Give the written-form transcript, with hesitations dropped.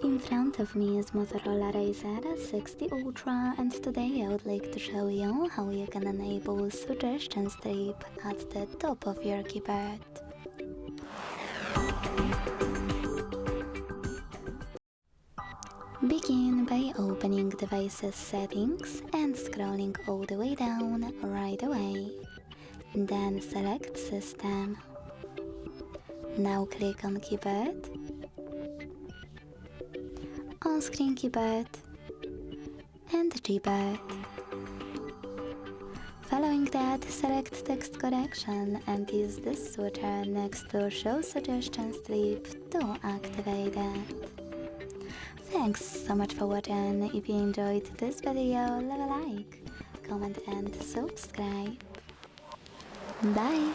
In front of me is Motorola Razr 60 Ultra, and today I would like to show you how you can enable suggestion strip at the top of your keyboard. Begin by opening Devices Settings and scrolling all the way down right away. Then select System. Now click on Keyboard, On-Screen Keyboard and Gboard. Following that, select Text Correction and use this switcher next to Show Suggestion Strip to activate it. Thanks so much for watching. If you enjoyed this video, leave a like, comment and subscribe. Bye!